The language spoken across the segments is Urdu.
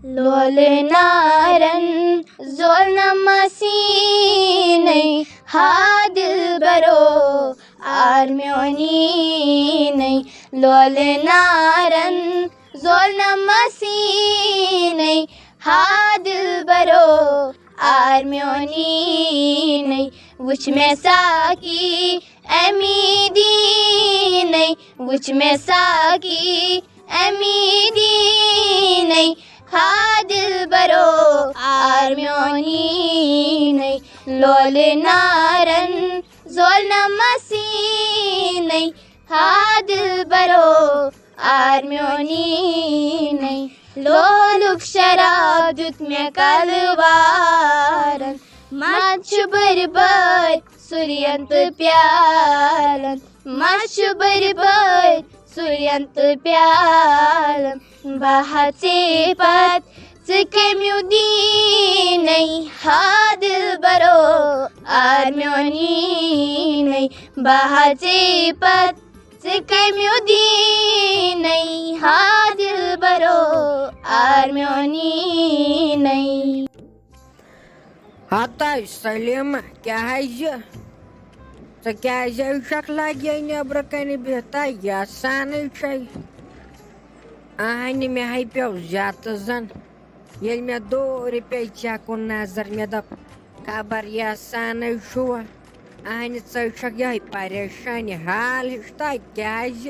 لول نارن زول نمسینی ہادل برو آرمیونی لول نارن زول نمسینی ہادل برو آرمیونی وچ میں ساکی امیدینی وچ میں ساکی امیدینی ہادل برو آرمیونی لول نارن زول نمسینی ہادل برو آرمیونی لولک شراب دیت مے کلوارن مت چھ برباد سُرین تہٕ پیالن مت چھ برباد سُرین تہٕ پیالن بہٕ ہا ژےٚ پتہٕ ژٕ کمیُو دیٖنٕے ہادل برو آرمیونی بہٕ ہا ژےٚ پتہٕ ژٕ کمیُو دیٖنٕے ہادل برو آرمیونی ہتاے سلیمہ کیٛاہ حظ ژٕ کیٛازِ ٲسکھ لگے نیٚبرٕ کنہِ بِہتھ یژھانٕے چھے اہنہِ مےٚ ہَے پیوٚو زیتہٕ زن ییٚلہِ مےٚ دوٗرِ پیٚیہِ ژےٚ کُن نظر مےٚ دوٚپ خبر یژھانٕے چھُوا اہنہِ ژٕ چھکھ یِہوٚے پریشٲنی حال ہِش تہٕ کیٛازِ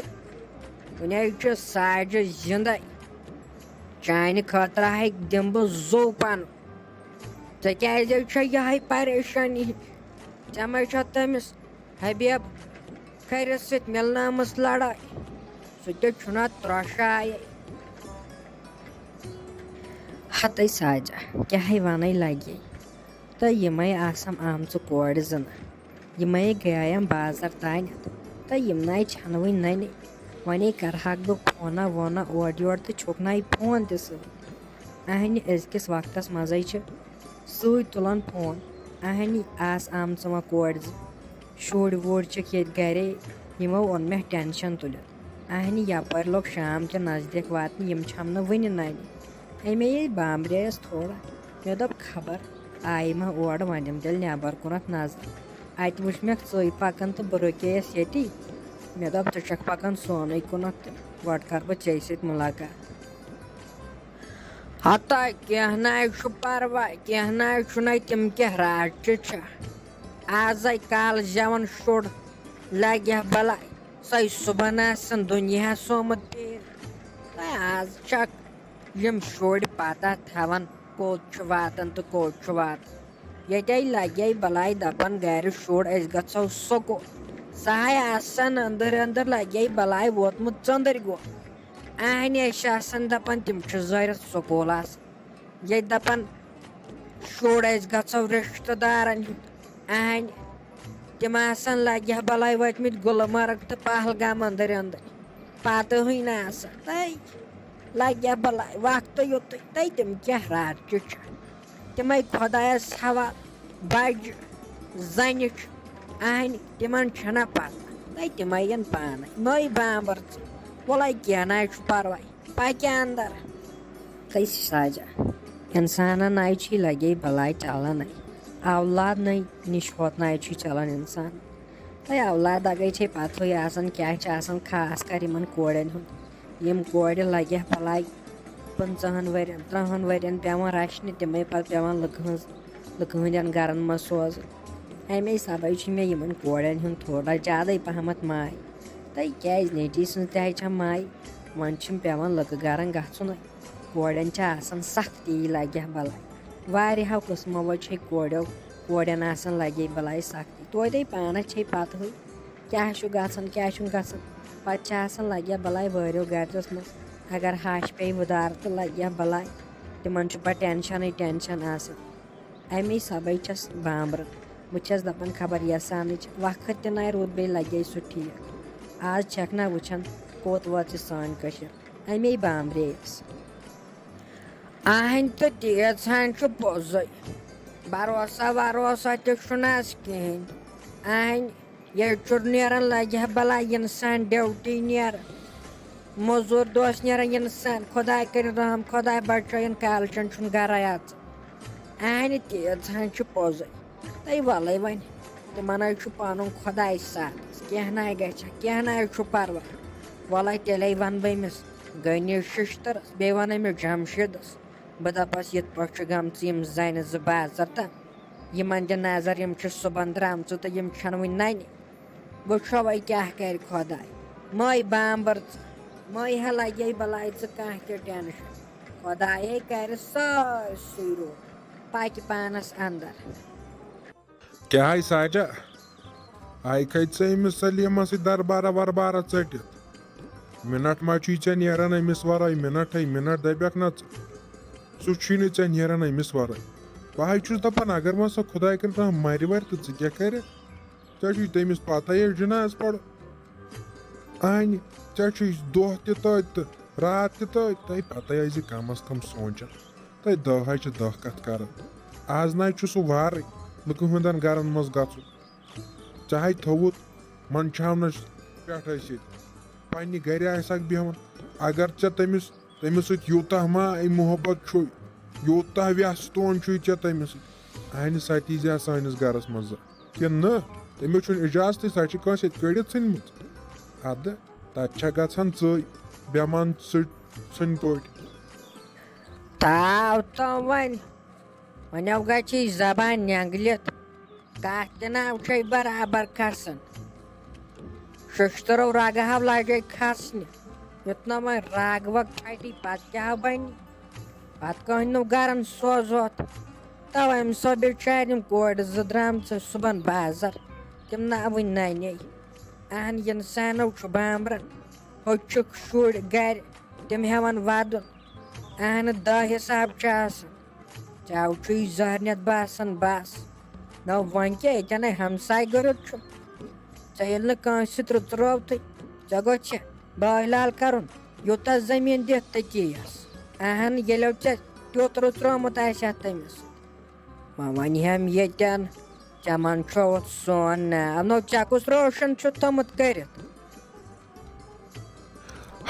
وُنہِ حظ چھُ ساجہِ زِندَے چانہِ خٲطرٕ ہَے دِمہٕ بہٕ زوٗ پَنُن ژےٚ کیٛازِ حظ چھےٚ یِہوٚے پریشٲنی ژےٚ ما چھےٚ تٔمِس حبیب کھٔرِس سۭتۍ مِلنٲمٕژ لڑٲے سُہ تہِ چھُنہ ترٛوشایے ہتٕے ساجا کیٛاہ وَنَے لگے تہٕ یِمَے آسَم آمژٕ کورِ زٕنہٕ یِمَے گٔیَم بازر تانٮ۪تھ تہٕ یِم نَے چھَنہٕ وٕنۍ نَنہِ وۄنۍ کَرٕہَکھ بہٕ فونہ وونہ اورٕ یورٕ تہٕ چھُکھ نَے فون تہِ سۭتۍ اہنہِ أزکِس وقتس منٛزے چھِ سۭتۍ تُلان فون اہنہِ آسہٕ آمژٕ وۄنۍ کورِ زٕ شُرۍ وُرۍ چھِکھ ییٚتہِ گرے یِمو اوٚن مےٚ ٹٮ۪نشن تُلِتھ اہنہِ یپٲرۍ لوٚگ شام تہِ نزدیٖک واتنہِ یِم چھَم نہٕ وٕنہِ نَنہِ اَمے ییٚلہِ بامبرییَس تھوڑا مےٚ دوٚپ خبر آیہِ ما اورٕ وۄنۍ دِمہٕ تیٚلہِ نٮ۪بر کُنتھ نظر اَتہِ وٕچھ مےٚ ژٕے پکان تہٕ بہٕ رُکییَس ییٚتی مےٚ دوٚپ ژٕ چھَکھ پکان سونُے کُنتھ تہٕ گۄڈٕ کر بہٕ ژےٚ سۭتۍ مُلاقات ہتاے کینٛہہ نَے چھُ پرواے کینٛہہ نَے چھُنَے تِم کیٛاہ راجہِ چھےٚ آزے کالہٕ زٮ۪وان شُر لگہِ ہا بلاے سۄے صُبحن آسن دُنیاہس سومُت پھیرِ تہٕ آز چھکھ یِم شُرۍ پتہ تھاوان کوٚت چھُ واتان تہٕ کوٚت چھُ واتان ییٚتے لگے بلاے دپان گرِ شُر أسۍ گژھو سکوٗل سۄ ہاے آسان أنٛدٕرۍ أنٛدٕرۍ لگے بلاے ووتمُت ژٔنٛدٕرۍ گوٚو اہنہِ أسۍ آسان دپان تِم چھِ زٲرِتھ سکوٗل آسان ییٚتہِ دپان شُر أسۍ گژھو رشتہٕ دارن ہُنٛد اہنہِ تِم آسان لگہِ ہا بلاے وٲتمٕتۍ گُلمرگ تہٕ پہلگام أنٛدٕرۍ أنٛدٕرۍ پتہٕ ہٕے نہٕ آسان تَے لگہِ ہا بلاے وقتہٕ یُتُے تَے تِم کیٛاہ راجہِ چھِ تِمے خۄدایس حوالہٕ بجہِ زنہِ چھِ اہنہِ تِمن چھنہ پتہ تَے تِمے یِن پانے نٔے بامبر ژٕ وَلے کینٛہہ نَے چھُ پرواے پکہِ اندر تَے ساجا اِنسانن نَے چھُے لگے بلاے ٹلنٕے اولاد نَے نِش ہوت نَے چھُے چلان اِنسان تَے اولاد اگرے چھے پتہٕے آسان کیٛاہ چھِ آسان خاص کر یِمن کورٮ۪ن ہُنٛد یِم کورِ لگہِ ہا بلاے 50 ؤرین 30 ؤرین پیوان رچھنہِ تِمے پتہٕ پیوان لُکہٕ ہٕنٛدٮ۪ن گرن منٛز سوزٕنۍ اَمے سبے چھُ مےٚ یِمن کورٮ۪ن ہُنٛد تھوڑا زیادے پہمتھ ماے تَے کیٛازِ نیٚچی سٕنٛز تہِ حظ چھم ماے وۄنۍ چھُم پیوان لُکہٕ گرن گژھُنٕے کورٮ۪ن چھِ آسان سختی لگہِ ہا بلاے واریاہو قٕسمو چھے کورٮ۪ن آسان لگے بلاے سختی توتہِ پانس چھے پتہٕے کیٛاہ چھُ گژھان کیٛاہ چھُنہٕ گژھان پتہٕ چھِ آسان لگہِ ہا بلاے وٲرِو گرس منٛز اگر ہش پیٚیہِ وُدار تہٕ لگہِ ہا بلاے تِمن چھُ پتہٕ ٹٮ۪نشنٕے ٹٮ۪نشن آسان اَمے سبے چھس بامبرن بہٕ چھس دپان خبر یژھانٕچ وقت تہِ نَے روٗد بیٚیہِ لگے سُہ ٹھیٖک آز چھکھ نہ وٕچھان کوٚت وٲژ یہِ سٲنۍ کٔشیٖر اَمے بامبرییَس اہنہِ تہٕ تیٖژ ہن چھُ پوٚزُے بروسا وروسا تہِ چھُنہٕ آز کِہینۍ اہنہِ ییٚلہِ چھُ نیران لگہِ ہا بلاے اِنسان ڈیوٹی نیران موزور دوس نیران انسان خداے کر رحم خداے بچائن کالچن چھن گرے اژ اہنہِ تیز ہن چھ پوزے تہٕ ولے وۄنۍ تِمن حظ چھُ پنُن خداے ساتھ کینٛہہ ناے گژھِ کینٛہہ ناے چھُ پرواے وَلے تیٚلے وَنہٕ بہٕ أمِس غنی ششترس بیٚیہِ وَنہٕ أمِس جمشیٖدس بہٕ دَپس یِتھ پٲٹھۍ چھِ گٔمژٕ یِم زنہِ زٕ بازر تام یِمن دِ نظر یِم چھِ صُبحن درٛامژٕ تہٕ یِم چھنہٕ وٕنہِ ننہِ وٕچھو وۄنۍ کیٛاہ کرِ خۄداے مٔے بامبر ژٕ مٔے ہا لگے بلاے ژٕ کانٛہہ تہِ ٹٮ۪نشن خۄدایے کرِ سٲرسٕے روٗد پکہِ پانس اندر کیٛاہ آے ساجا آے کھٔتۍ ژٕ أمِس سلیٖمس سۭتۍ دربارا وربارا ژٔٹِتھ مِنٹ ما چھُے ژےٚ نیران أمِس ورٲے مِنٹے مِنٹ دپکھ نا ژٕ سُہ چھُے نہٕ ژےٚ نیران أمِس ورٲے بہٕ حظ چھُس دپان اگر وۄنۍ سۄ خۄداے کٔرِنۍ کانٛہہ مرِ ورِ تہٕ ژٕ کیٛاہ کرکھ ژےٚ چھُے تٔمِس پتہ ییٚلہِ جناز پرو اہنہِ ژےٚ چھُے دۄہ تہِ تٔتۍ تہٕ رات تہِ تٔتۍ تۄہہِ پتہ آسہِ کم از کم سونٛچان تۄہہِ دہ حظ چھِ دہ کتھ کران آز نہ چھُ سُہ وارٕے لُکہٕ ہُنٛدٮ۪ن گرن منٛز گژھُن ژےٚ ہاے تھوٚوُتھ منٛدچھاونس پٮ۪ٹھ ٲسۍ ییٚتہِ پننہِ گرِ آسکھ بیٚہوان اگر ژےٚ تٔمِس سۭتۍ یوٗتاہ ماے محبت چھُے یوٗتاہ وٮ۪ستون چھُے ژےٚ تٔمِس سۭتۍ اہنہِ سۄ تہِ یی سٲنِس گرس منٛز کِنہٕ نہ تٔمِس چھُنہٕ اِجازتٕے سۄ چھِ کٲنٛسہِ ییٚتہِ کٔڑِتھ ژھٕنمٕژ ادٕ تتہِ چھےٚ گژھان ژٕے بیٚمان ژھٕنۍ پٲٹھۍ تاو تو وۄنۍ گژھی زبان نینگلِتھ کتھ تہِ ناو چھے برابر کھسان ششترو رگہو لجے کھسنہِ یُتھ نہٕ وۄنۍ رگ وگ پھٹی پتہٕ کیٛاہ بنہِ پتہٕ کٕہٕنۍ نہٕ گرن سوزوتھ توے أمۍ سۄ بِچارِ یِم کورِ زٕ درٛامژٕ صُبحن بازر تِم نہ وٕنہِ ننے اہن انسانو چھُ بامبرن ہوٚتہِ چھِکھ شُرۍ گرِ تِم ہٮ۪وان ودُن اہنہٕ دہ حساب چھُ آسان ژےٚ چھُے زہرنٮ۪تھ باسان بس نہ وۄنۍ کیٛاہ ییٚتٮ۪ن ہمساے گٔرِتھ چھُ ژےٚ ییٚلہِ نہٕ کٲنٛسہِ سۭتۍ رُژرووتھٕے ژےٚ گوٚژھِ بٲہلال کرُن یوٗتاہ زٔمیٖن دِتھ تہٕ تیٖیس اہن ییٚلہِ ژےٚ تیُتھ رُژرومُت آسہِ ہا تٔمِس وۄنۍ ونہِ ہم ییٚتٮ۪ن ژےٚ منٛدچھووُتھ سون ناو نو ژےٚ کُس روشن چھُ تھوٚمُت کٔرِتھ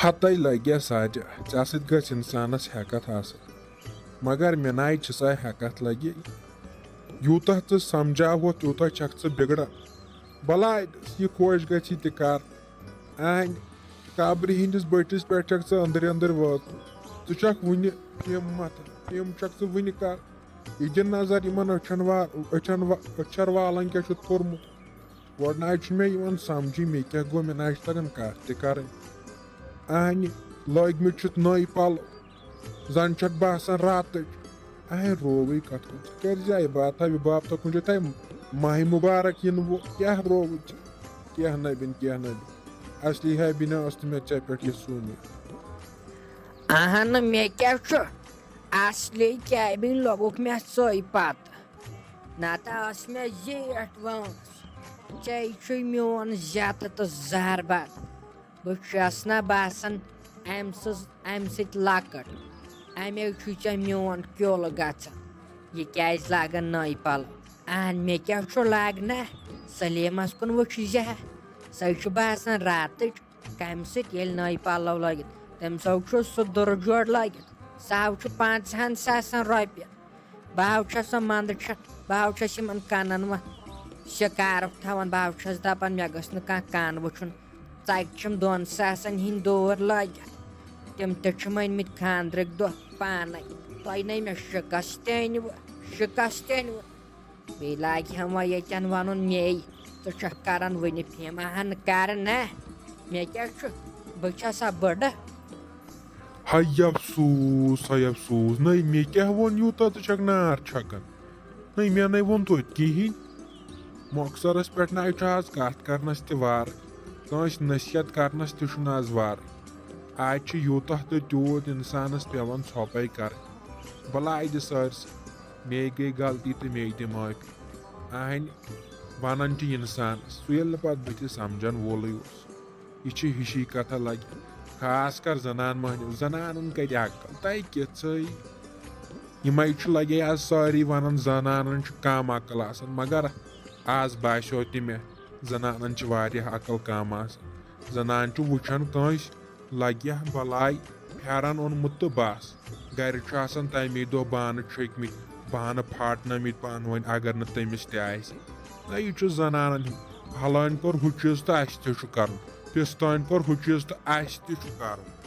ہتے لگیا ساجا ژےٚ سۭتۍ گژھِ انسانس ہٮ۪کتھ آسٕنۍ مگر مےٚ ناے چھِ سۄ ہٮ۪کتھ لگی یوٗتاہ ژٕ سمجھاوُتھ تیوٗتاہ چھکھ ژٕ بگڑان بلاے یہِ خۄش گژھی تہِ کر اہنہِ قبرِ ہِنٛدِس بٔٹھِس پٮ۪ٹھ چھکھ ژٕ أنٛدرۍ أنٛدرۍ وٲژمٕژ ژٕ چھکھ وُنہِ تِم متھان تِم چھکھ ژٕ وُنہِ کر یہِ دِ نظر یِمن أچھر والن کیٛاہ چھُتھ کوٚرمُت گۄڈٕ نہ چھُ مےٚ یِوان سمجھی مےٚ کیٛاہ گوٚو مےٚ نہ چھِ تگان کتھ تہِ کرٕنۍ اہنہِ لٲگمٕتۍ چھُتھ نٔے پلو زن چھکھ باسان راتٕچ اہے رووٕے کتھ کُن ژٕ کر جایہِ باتھا وِبابتھا کُنہِ جایہِ تۄہہِ ماہِ مُبارک یِنہٕ وول کیٛاہ رووٕے ژےٚ کیٛاہ نبِن اصلی ہے بِنا ٲس نہٕ مےٚ ژےٚ پٮ۪ٹھ یہِ سوٗنِتھ اہن مےٚ کیٛاہ چھُ اصلی کیبِن لوگُکھ مےٚ ژٕے پتہٕ نتہٕ ٲس مےٚ زیٖٹھ وٲنٛس ژےٚ چھُے میون زیتہٕ تہٕ زہربد بہٕ چھس نہ باسان امہِ سۭتۍ لۄکٕٹ امے چھُے ژےٚ میون کیُل گژھان یہِ کیازِ لاگان نٔے پلو اہن مےٚ کیٛاہ چھُ لاگنہ سلیٖمس کُن وٕچھ زِ سۄ چھُ باسان راتٕچ کمہِ سۭتۍ ییٚلہِ نٔے پلو لٲگِتھ تٔمۍ سو چھُ سُہ دُرٕ جوڑ لٲگِتھ سُہ ہو چھُ 500,000 رۄپیہِ بہٕ ہو چھس سۄ منٛدچھان بہٕ ہو چھس یِمن کنن وۄنۍ شِکارُک تھاوان بہٕ ہو چھس دپان مےٚ گٔژھ نہٕ کانٛہہ کن وٕچھُن ژکہِ چھِم 2,000 ہِنٛدۍ دوٗر لٲگِتھ تِم تہِ چھِم أنمٕتۍ خانٛدرٕکۍ دۄہ پانے تۄہہِ نے مےٚ شِکست تہِ أنوٕ بیٚیہِ لاگہِ ہم وۄنۍ ییٚتٮ۪ن ونُن مے ژٕ چھکھ کران وٕنہِ فِم اہن کر نہ مےٚ کیٛاہ چھُ بہٕ چھسا بٔڑٕ ہاے افسوٗس نٔے مےٚ کیٛاہ ووٚن یوٗتاہ ژٕ چھکھ نار چھکان نٔے مےٚ نَے ووٚن توتہِ کِہیٖنۍ مۄخصرس پٮ۪ٹھ نَے چھُ آز کتھ کرنس تہِ وارٕ کٲنٛسہِ نصیحت کرنس تہِ چھُنہٕ آز وارٕ آز چھُ یوٗتاہ تہٕ تیوٗت انسانس پیٚوان ژھۄپے کرٕنۍ بلاے دِ سٲرسٕے مے گٔے غلطی تہٕ مے دِ معٲفی اہنہِ ونان چھِ انسانس سُہ ییٚلہِ نہٕ پتہٕ بٕتھِ سمجھن وولٕے اوس یہِ چھِ ہِشی کتھا لگہِ خاص کر زنان مہنیو زنانن کتہِ عقل تۄہہِ کِژھٕے یِمے چھُ لگے آز سٲری ونان زنانن چھُ کم عقل آسان مگر آز باسیو تہِ مےٚ زنانن چھِ واریاہ عقل کم آسان زنان چھُ وٕچھان کٲنٛسہِ لگہِ ہا بلاے پھیرن اوٚنمُت تہٕ بس گرِ چھُ آسان تمی دۄہ بانہٕ چھٔکمٕتۍ بانہٕ پھاٹنٲمٕتۍ پانہٕ ؤنۍ اگر نہٕ تٔمِس تہِ آسہِ نہ یہِ چھُ زنانن ہُنٛد پھلٲنۍ کوٚر ہُہ چیٖز تہٕ اَسہِ تہِ چھُ کرُن پِستٲنۍ کوٚر ہُہ چیٖز تہٕ اَسہِ تہِ چھُ کرُن